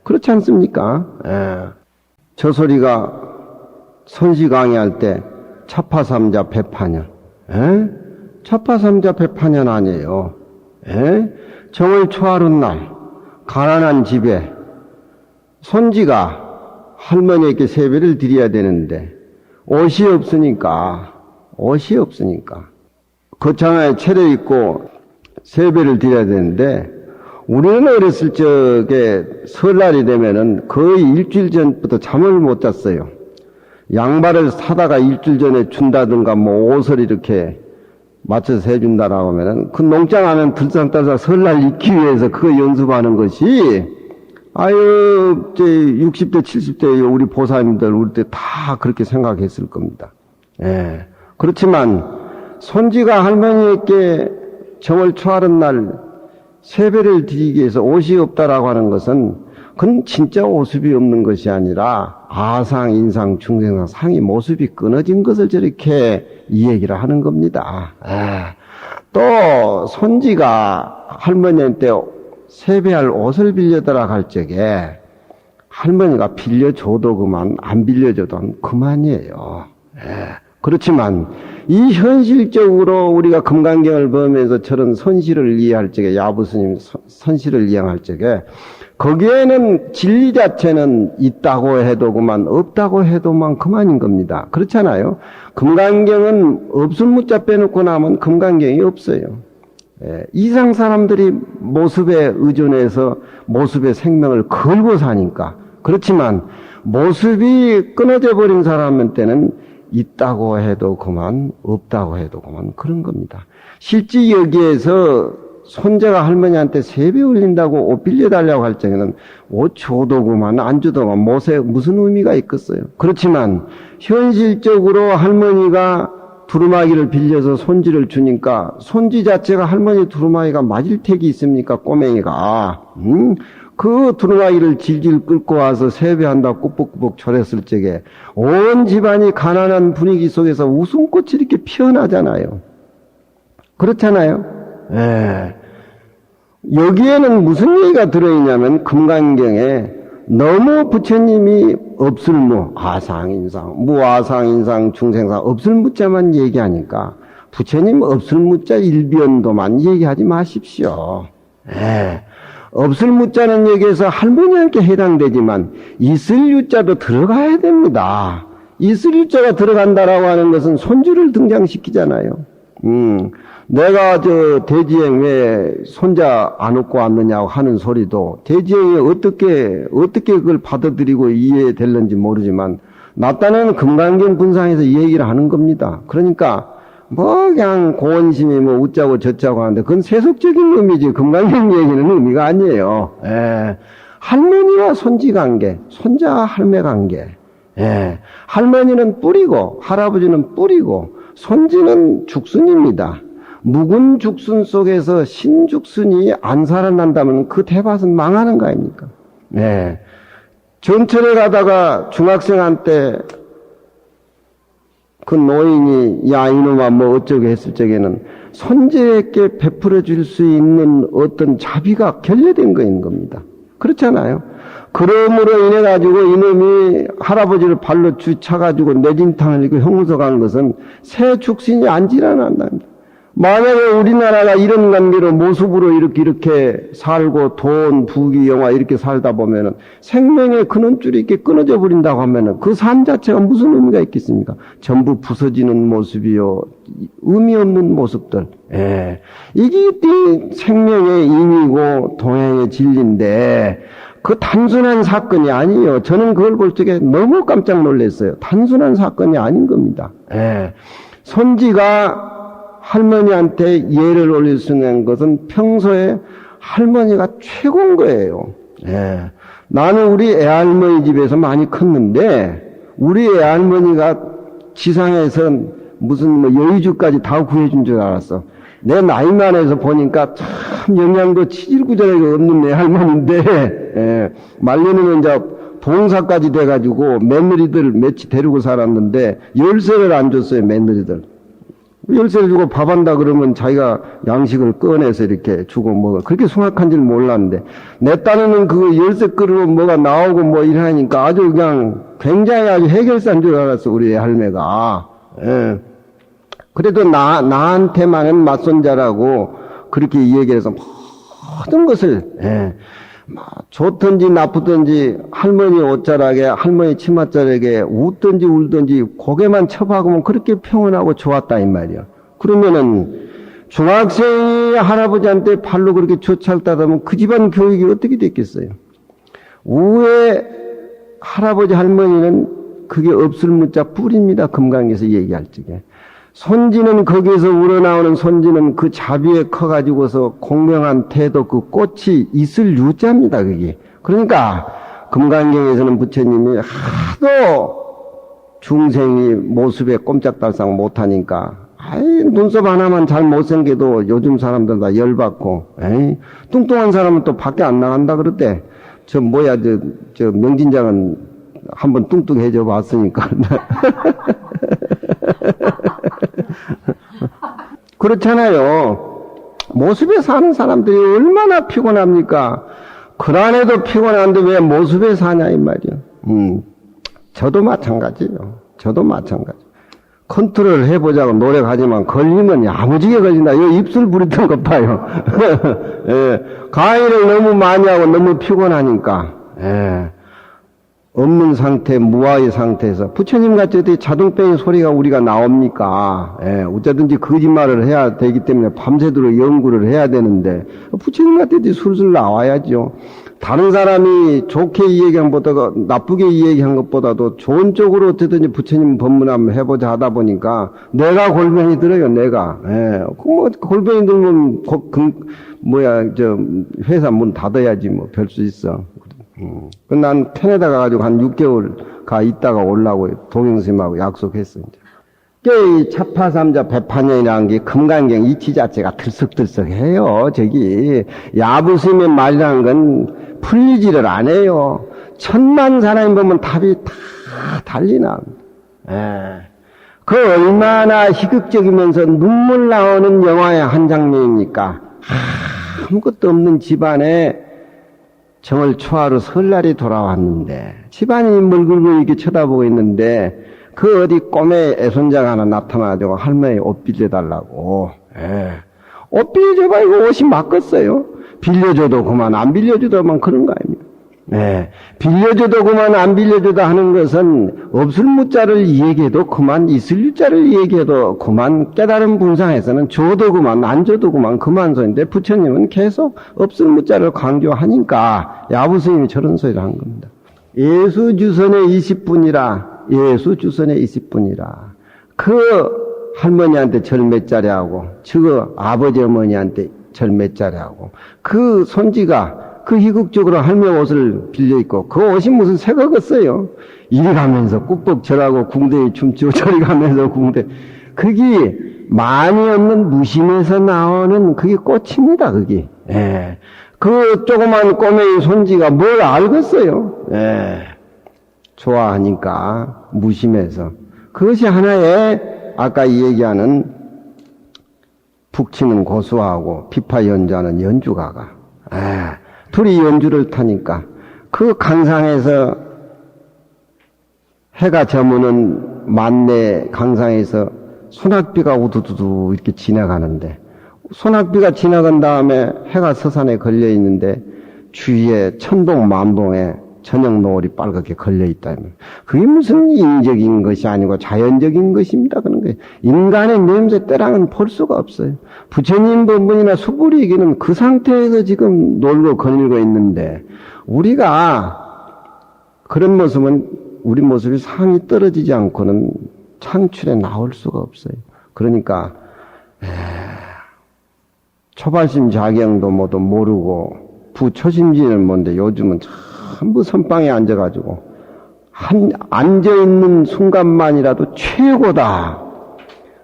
그렇지 않습니까? 저 소리가 선시 강의할 때 차파삼자 배파년 차파삼자 배파년 아니에요. 정월 초하룻 날 가난한 집에 손지가 할머니에게 세배를 드려야 되는데 옷이 없으니까 거창하게 차려입고 세배를 드려야 되는데 우리는 어렸을 적에 설날이 되면은 거의 일주일 전부터 잠을 못 잤어요. 양말을 사다가 일주일 전에 준다든가 뭐 옷을 이렇게 맞춰서 해준다라고 하면은 그 농장 안은 들썩들썩 설날 입기 위해서 그거 연습하는 것이 아유 이제 60대 70대 우리 보살님들 우리 때 다 그렇게 생각했을 겁니다. 그렇지만 손지가 할머니에게 정월 초하룻 날 세배를 드리기 위해서 옷이 없다라고 하는 것은 그건 진짜 모습이 없는 것이 아니라 아상, 인상, 중생상 상이 모습이 끊어진 것을 저렇게 이 얘기를 하는 겁니다. 또 손지가 할머니한테 세배할 옷을 빌려달라 할 적에 할머니가 빌려줘도 그만 안 빌려줘도 그만이에요. 그렇지만 이 현실적으로 우리가 금강경을 보면서 저런 선시를 이해할 적에 야부스님 선시를 이해할 적에 거기에는 진리 자체는 있다고 해도 그만 없다고 해도만 그만인 겁니다. 그렇잖아요. 금강경은 없을 무자 빼놓고 나면 금강경이 없어요. 이상 사람들이 모습에 의존해서 모습의 생명을 걸고 사니까 그렇지만 모습이 끊어져 버린 사람한테는 있다고 해도 그만 없다고 해도 그만 그런 겁니다. 실제 여기에서 손자가 할머니한테 세배 올린다고 옷 빌려달라고 할 적에는 옷 줘도 그만 안 줘도 그만 못에 무슨 의미가 있겠어요. 그렇지만 현실적으로 할머니가 두루마기를 빌려서 손지를 주니까 손지 자체가 할머니 두루마기가 맞을 택이 있습니까? 꼬맹이가 그 두루마기를 질질 끌고 와서 세배한다 꾸벅꾸벅 절했을 적에 온 집안이 가난한 분위기 속에서 웃음꽃이 이렇게 피어나잖아요. 그렇잖아요. 여기에는 무슨 얘기가 들어있냐면 금강경에 너무 부처님이 없을무, 아상인상, 무아상인상, 중생상 없을무자만 얘기하니까 부처님 없을무자 일변도만 얘기하지 마십시오. 없을무자는 여기에서 할머니한테 해당되지만 있을 유자도 들어가야 됩니다. 이슬일자가 들어간다라고 하는 것은 손주를 등장시키잖아요. 내가 대지행 왜 손자 안 얻고 왔느냐고 하는 소리도 대지행이 어떻게 그걸 받아들이고 이해될는지 모르지만 나타내는 금강경 분상에서 이 얘기를 하는 겁니다. 그러니까 그냥 고원심이 웃자고 저자고 하는데 그건 세속적인 의미지 금강경 얘기는 의미가 아니에요. 예. 할머니와 손지 관계, 손자와 할매 관계. 예. 할머니는 뿌리고 할아버지는 뿌리고 손지는 죽순입니다. 묵은 죽순 속에서 신죽순이 안 살아난다면 그 대밭은 망하는 거 아닙니까? 네. 전철에 가다가 중학생한테 그 노인이 야 이놈아 어쩌고 했을 적에는 손자에게 베풀어 줄 수 있는 어떤 자비가 결여된 거인 겁니다. 그렇잖아요. 그러므로 인해 가지고 이놈이 할아버지를 발로 쥐차가지고 내진탕을 이고 형무소 가는 것은 새 죽순이 안 질환한답니다. 만약에 우리나라가 이런 관계로 모습으로 이렇게 살고 돈, 부귀, 영화 이렇게 살다 보면은 생명의 근원줄이 이렇게 끊어져 버린다고 하면은 그 삶 자체가 무슨 의미가 있겠습니까? 전부 부서지는 모습이요. 의미 없는 모습들. 예. 이게 생명의 인이고 동행의 진리인데 그 단순한 사건이 아니에요. 저는 그걸 볼 적에 너무 깜짝 놀랐어요. 단순한 사건이 아닌 겁니다. 예. 손지가 할머니한테 예를 올릴 수 있는 것은 평소에 할머니가 최고인 거예요. 예. 나는 우리 애할머니 집에서 많이 컸는데 우리 애할머니가 지상에선 무슨 여의주까지 다 구해준 줄 알았어. 내 나이만 해서 보니까 참 영양도 치질구절하게 없는 애할머니인데 예. 말년에는 이제 봉사까지 돼가지고 며느리들 며칠 데리고 살았는데 열쇠를 안 줬어요. 며느리들. 열쇠를 주고 밥한다 그러면 자기가 양식을 꺼내서 이렇게 주고 그렇게 숭악한 줄 몰랐는데 내 딴에는 그 열쇠 끌고 뭐가 나오고 이러니까 아주 그냥 굉장히 아주 해결사인 줄 알았어 우리 할매가. 예. 그래도 나한테만은 맞손자라고 그렇게 얘기를 해서 모든 것을 좋든지 나쁘든지 할머니 옷자락에 할머니 치맛자락에 웃든지 울든지 고개만 쳐박으면 그렇게 평온하고 좋았다 이 말이야. 그러면은 중학생이 할아버지한테 발로 그렇게 쫓아다면 그 집안 교육이 어떻게 됐겠어요? 우에 할아버지 할머니는 그게 없을 무자 뿔입니다. 금강에서 얘기할 적에. 손지는 거기에서 우러나오는 손지는 그 자비에 커가지고서 공명한 태도 그 꽃이 있을 유자입니다. 그게. 그러니까 금강경에서는 부처님이 하도 중생이 모습에 꼼짝달싹 못하니까 눈썹 하나만 잘 못생겨도 요즘 사람들 다 열받고 뚱뚱한 사람은 또 밖에 안 나간다 그러대. 저 명진장은 한번 뚱뚱해져 봤으니까. 그렇잖아요. 모습에 사는 사람들이 얼마나 피곤합니까? 그 안에도 피곤한데 왜 모습에 사냐 이 말이요. 저도 마찬가지예요. 저도 마찬가지. 컨트롤 해보자고 노력하지만 걸리면 야무지게 걸린다. 이 입술 부리던 것 봐요. 예. 강의를 너무 많이 하고 너무 피곤하니까. 예. 없는 상태, 무아의 상태에서 부처님 같이 어떻게 자동뺑이 소리가 우리가 나옵니까? 예, 어쩌든지 거짓말을 해야 되기 때문에 밤새도록 연구를 해야 되는데 부처님 같이 술술 나와야죠. 다른 사람이 좋게 이야기한 것보다 나쁘게 이야기한 것보다도 좋은 쪽으로 어쨌든지 부처님 법문 한번 해보자 하다 보니까 내가 골병이 들어요. 내가. 예, 골병이 들면 회사 문 닫아야지 별 수 있어. 난 캔에다 가가지고 한 6개월 가 있다가 오려고 동영스님하고 약속했어요. 이 차파삼자 배판년이라는 게 금강경 이치 자체가 들썩들썩해요. 저기 야부스님의 말이라는 건 풀리지를 안 해요. 천만 사람이 보면 답이 다 달리나. 그 얼마나 희극적이면서 눈물 나오는 영화의 한 장면입니까? 아무것도 없는 집안에 정월 초하루 설날이 돌아왔는데 집안이 멀굴굴 이렇게 쳐다보고 있는데 그 어디 꼬매 애손자가 하나 나타나가지고 할머니 옷 빌려달라고. 옷 빌려줘봐 이거 옷이 막겠어요. 빌려줘도 그만 안 빌려줘도만 그런 거 아닙니까? 빌려줘도 그만 안 빌려줘도 하는 것은 없을 무자를 이야기해도 그만 있을 유자를 이야기해도 그만 깨달은 분상에서는 줘도 그만 안 줘도 그만 소리인데 부처님은 계속 없을 무자를 강조하니까 야부스님이 저런 소리를 한 겁니다. 예수주선의 20분이라 예수주선의 20분이라 그 할머니한테 절 몇 짜리 하고 저 아버지 어머니한테 절 몇 짜리 하고 그 손지가 그 희극적으로 할매 옷을 빌려 입고 그 옷이 무슨 새거 같어요. 이리 가면서 꾹꾹 절하고 궁대에 춤추고 저리 가면서 궁대 그게 많이 없는 무심에서 나오는 그게 꽃입니다. 그게 그 조그만 꼬맹이 손지가 뭘 알겠어요. 좋아하니까 무심해서 그것이 하나의 아까 얘기하는 북치는 고수하고 피파 연주하는 연주가가 둘이 연주를 타니까 그 강상에서 해가 저무는 만내 강상에서 소낙비가 우두두두 이렇게 지나가는데 소낙비가 지나간 다음에 해가 서산에 걸려 있는데 주위에 천봉 만봉에 저녁 노을이 빨갛게 걸려 있다면 그게 무슨 인적인 것이 아니고 자연적인 것입니다. 그런 거예요. 인간의 냄새 때랑은 볼 수가 없어요. 부처님 법문이나 수불이기는 그 상태에서 지금 놀고 거닐고 있는데 우리가 그런 모습은 우리 모습이 상이 떨어지지 않고는 창출에 나올 수가 없어요. 그러니까 초발심 자경도 뭐도 모르고 부초심지는 뭔데 요즘은 전부 선방에 앉아가지고 앉아있는 순간만이라도 최고다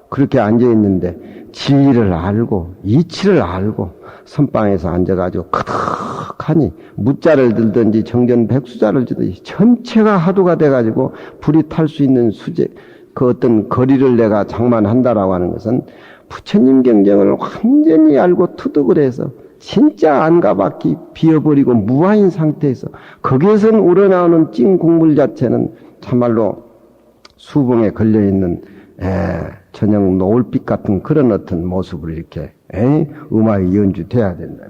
그렇게 앉아있는데 진리를 알고 이치를 알고 선방에서 앉아가지고 크득하니 무자를 들든지 정전 백수자를 들든지 전체가 하도가 돼가지고 불이 탈 수 있는 수제 그 어떤 거리를 내가 장만한다라고 하는 것은 부처님 경쟁을 완전히 알고 투득을 해서 진짜 안가밖이 비어버리고 무아인 상태에서 거기에서 우러나오는 찐 국물 자체는 참말로 수봉에 걸려있는 저녁 노을빛 같은 그런 어떤 모습을 이렇게 음악이 연주돼야 된다.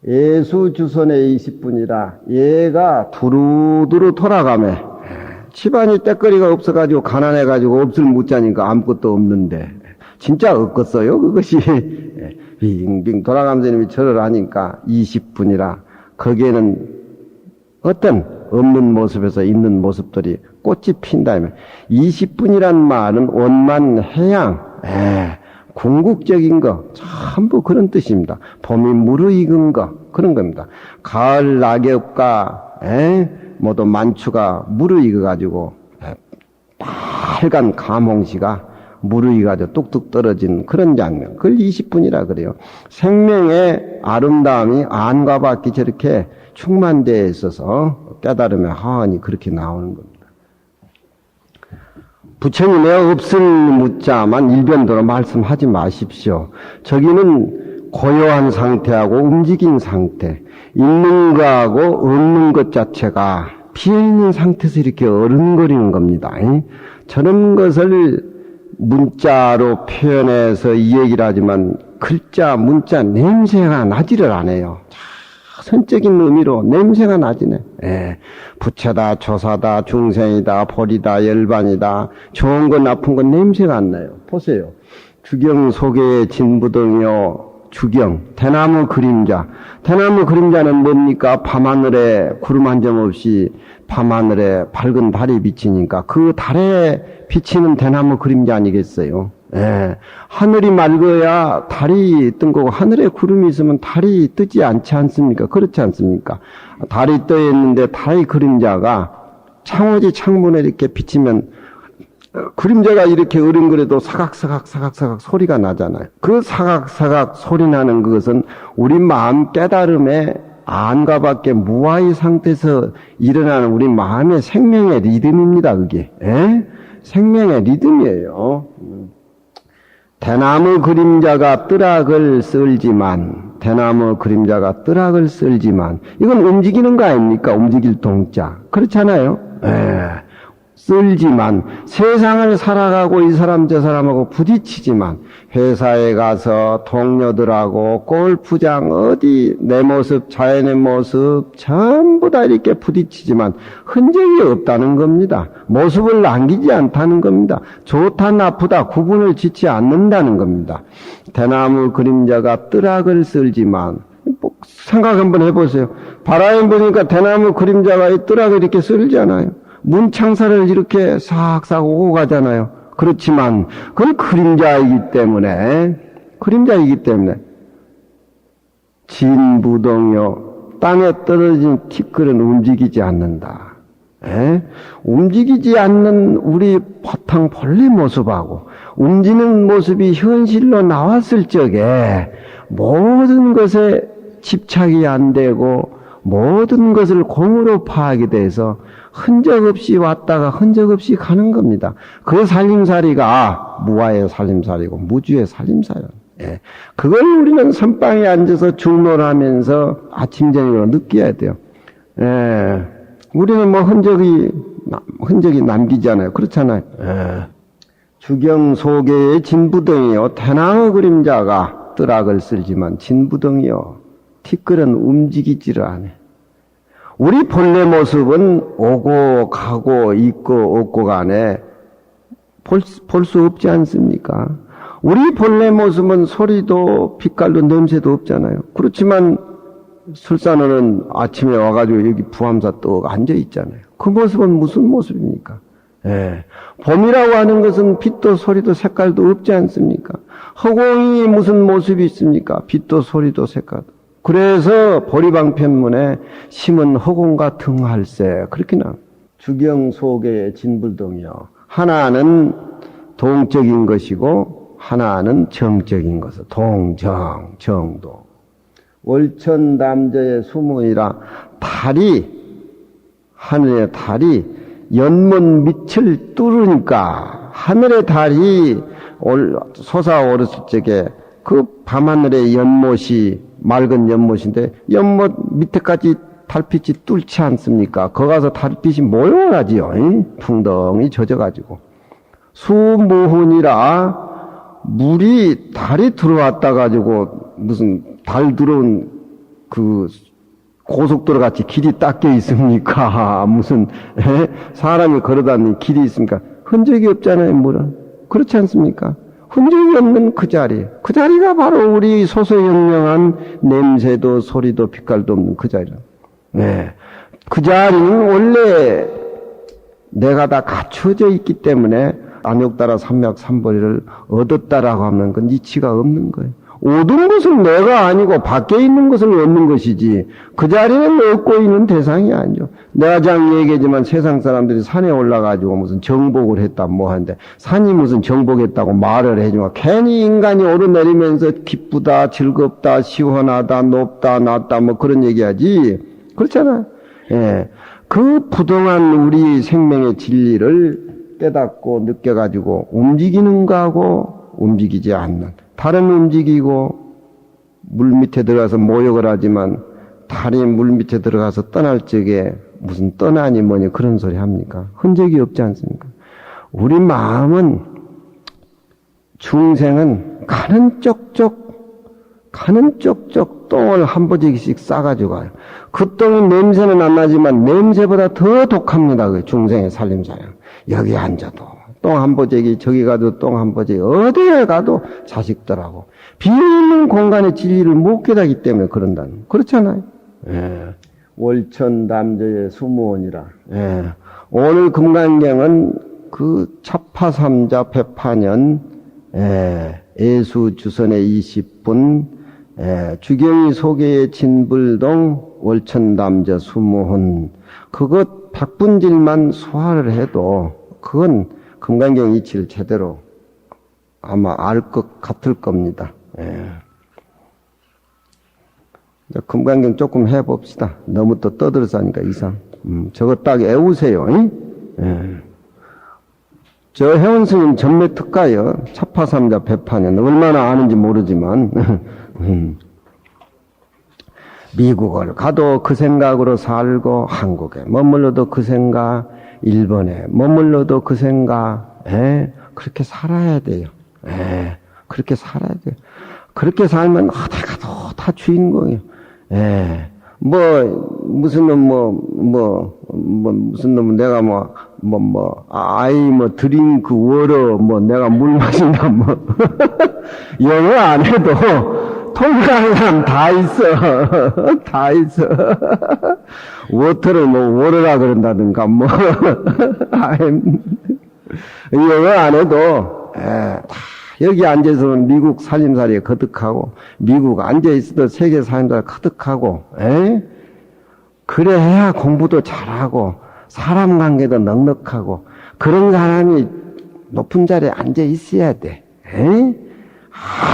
예수주선의 20분이라 얘가 두루두루 돌아가며 집안이 때거리가 없어가지고 가난해가지고 없을 묻자니까 아무것도 없는데 진짜 없겠어요 그것이. 빙빙 돌아가면서 이놈이 절을 하니까 20분이라 거기에는 어떤 없는 모습에서 있는 모습들이 꽃이 핀다면 20분이란 말은 원만 해양 궁극적인 거 전부 그런 뜻입니다. 봄이 무르익은 거 그런 겁니다. 가을 낙엽과 모두 만추가 무르익어 가지고 빨간 감홍시가 무르익어가지고 뚝뚝 떨어진 그런 장면. 그걸 20분이라 그래요. 생명의 아름다움이 안과 밖이 저렇게 충만되어 있어서 깨달으면 하원이 그렇게 나오는 겁니다. 부처님의 없을 무자만 일변도로 말씀하지 마십시오. 저기는 고요한 상태하고 움직인 상태, 있는 거하고 없는 것 자체가 비어있는 상태에서 이렇게 어른거리는 겁니다. 저런 것을 문자로 표현해서 이 얘기를 하지만 글자, 문자 냄새가 나지를 않아요. 선적인 의미로 냄새가 나지네. 부처다, 조사다, 중생이다, 보리다, 열반이다. 좋은 건 나쁜 건 냄새가 안 나요. 보세요. 주경 속에 진부동이요. 주경, 대나무 그림자. 대나무 그림자는 뭡니까? 밤하늘에 구름 한 점 없이 밤하늘에 밝은 달이 비치니까 그 달에 비치는 대나무 그림자 아니겠어요? 하늘이 맑아야 달이 뜬 거고 하늘에 구름이 있으면 달이 뜨지 않지 않습니까? 그렇지 않습니까? 달이 떠 있는데 달의 그림자가 창호지 창문에 이렇게 비치면 그림자가 이렇게 어른거려도 사각사각 소리가 나잖아요. 그 사각사각 소리 나는 그것은 우리 마음 깨달음에 안과 밖에 무아의 상태에서 일어나는 우리 마음의 생명의 리듬입니다. 그게 생명의 리듬이에요. 대나무 그림자가 뜨락을 쓸지만 이건 움직이는 거 아닙니까? 움직일 동자. 그렇잖아요. 쓸지만 세상을 살아가고 이 사람 저 사람하고 부딪히지만 회사에 가서 동료들하고 골프장 어디 내 모습 자연의 모습 전부 다 이렇게 부딪히지만 흔적이 없다는 겁니다. 모습을 남기지 않다는 겁니다. 좋다 나쁘다 구분을 짓지 않는다는 겁니다. 대나무 그림자가 뜨락을 쓸지만 생각 한번 해보세요. 바람이 부니까 대나무 그림자가 이 뜨락을 이렇게 쓸잖아요. 문창사를 이렇게 싹싹 오고 가잖아요. 그렇지만 그건 그림자이기 때문에 진부동요 땅에 떨어진 티끌은 움직이지 않는다. 움직이지 않는 우리 바탕 본래 모습하고 움직이는 모습이 현실로 나왔을 적에 모든 것에 집착이 안 되고 모든 것을 공으로 파악이 돼서 흔적 없이 왔다가 흔적 없이 가는 겁니다. 그 살림살이가 무아의 살림살이고 무주의 살림살이에요. 그걸 우리는 선방에 앉아서 중노하면서 아침 저녁으로 느껴야 돼요. 우리는 뭐 흔적이 남기잖아요. 그렇잖아요. 주경 소개의 진부덩이요 대나무 그림자가 뜨락을 쓸지만 진부덩이요 티끌은 움직이지를 않아요. 우리 본래 모습은 오고 가고 있고 없고 간에 볼 수 없지 않습니까? 우리 본래 모습은 소리도 빛깔도 냄새도 없잖아요. 그렇지만 술산어는 아침에 와가지고 여기 부암사 떡 앉아 있잖아요. 그 모습은 무슨 모습입니까? 봄이라고 하는 것은 빛도 소리도 색깔도 없지 않습니까? 허공이 무슨 모습이 있습니까? 빛도 소리도 색깔도. 그래서 보리방편문에 심은 허공과 등할세 그렇게 나와. 주경 소개의 진불동이요. 하나는 동적인 것이고 하나는 정적인 것이요. 동정 정도. 월천남저의 수문이라 달이 하늘의 달이 연문 밑을 뚫으니까 하늘의 달이 솟아오르을 적에 그 밤하늘의 연못이 맑은 연못인데 연못 밑에까지 달빛이 뚫지 않습니까? 거기 가서 달빛이 모여나지요. 풍덩이 젖어가지고 수무훈이라 물이 달이 들어왔다 가지고 무슨 달 들어온 그 고속도로 같이 길이 닦여 있습니까? 무슨 사람이 걸어다니는 길이 있습니까? 흔적이 없잖아요. 물은 그렇지 않습니까? 흔적이 없는 그 자리가 바로 우리 소소영령한 냄새도 소리도 빛깔도 없는 그 자리. 그 자리는 원래 내가 다 갖춰져 있기 때문에 안욕따라 삼맥삼보리를 얻었다라고 하면 그건 이치가 없는 거예요. 얻은 것은 내가 아니고 밖에 있는 것을 얻는 것이지 그 자리는 얻고 있는 대상이 아니죠. 내가 장 얘기하지만 세상 사람들이 산에 올라가지고 무슨 정복을 했다 뭐 하는데 산이 무슨 정복했다고 말을 해주고 괜히 인간이 오르내리면서 기쁘다 즐겁다 시원하다 높다 낮다 뭐 그런 얘기하지 그렇잖아요. 그 부동한 우리 생명의 진리를 깨닫고 느껴가지고 움직이는 거하고 움직이지 않는 달은 움직이고 물 밑에 들어가서 모욕을 하지만 달이 물 밑에 들어가서 떠날 적에 무슨 떠나니 뭐니 그런 소리 합니까? 흔적이 없지 않습니까? 우리 마음은 중생은 가는 쪽쪽 똥을 한 보직씩 싸가지고 가요. 그 똥이 냄새는 안 나지만 냄새보다 더 독합니다. 그 중생의 살림사랑. 여기 앉아도 똥 한 보재기 저기 가도 똥 한 보재기 어디에 가도 자식들하고 비어있는 공간의 진리를 못 깨닫기 때문에 그런다는 그렇잖아요. 월천남저의 수무원이라. 오늘 금강경은 그 차파삼자 백파년 예수주선의 20분 주경이 소개의 진불동 월천남저 수무원 그것 100분질만 소화를 해도 그건 금강경 이치를 제대로 아마 알 것 같을 겁니다. 금강경 조금 해봅시다. 너무 또 떠들어서 하니까 이상. 저거 딱 애우세요. 저 회원스님 전매 특가요. 차파삼자 배파년 얼마나 아는지 모르지만 미국을 가도 그 생각으로 살고 한국에 머물러도 그 생각 일본에 머물러도 그 생각, 그렇게 살아야 돼요. 그렇게 살아야 돼요. 그렇게 살면 어디 가도 다 주인공이에요. 무슨 놈, 무슨 놈, 내가 드링크, 워러, 내가 물 마신다, 영어 안 해도, 통과하는 사람 다 있어. 다 있어. 워터를 워러라 그런다든가, 영어 안 해도, 다 여기 앉아서는 미국 살림살이에 거듭하고, 미국 앉아있어도 세계 살림살이에 거듭하고, 그래 해야 공부도 잘하고, 사람 관계도 넉넉하고, 그런 사람이 높은 자리에 앉아 있어야 돼.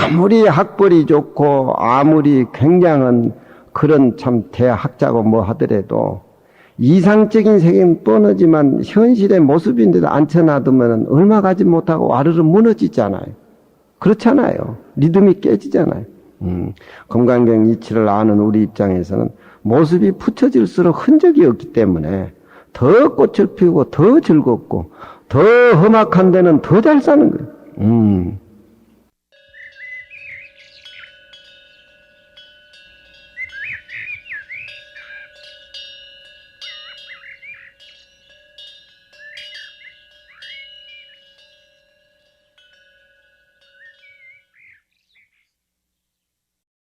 아무리 학벌이 좋고, 아무리 굉장한 그런 참 대학자고 하더라도, 이상적인 세계는 뻔하지만 현실의 모습인데도 앉혀놔두면 얼마 가지 못하고 와르르 무너지잖아요. 그렇잖아요. 리듬이 깨지잖아요. 금강경 이치를 아는 우리 입장에서는 모습이 붙여질수록 흔적이 없기 때문에 더 꽃을 피우고 더 즐겁고 더 험악한 데는 더 잘 사는 거예요.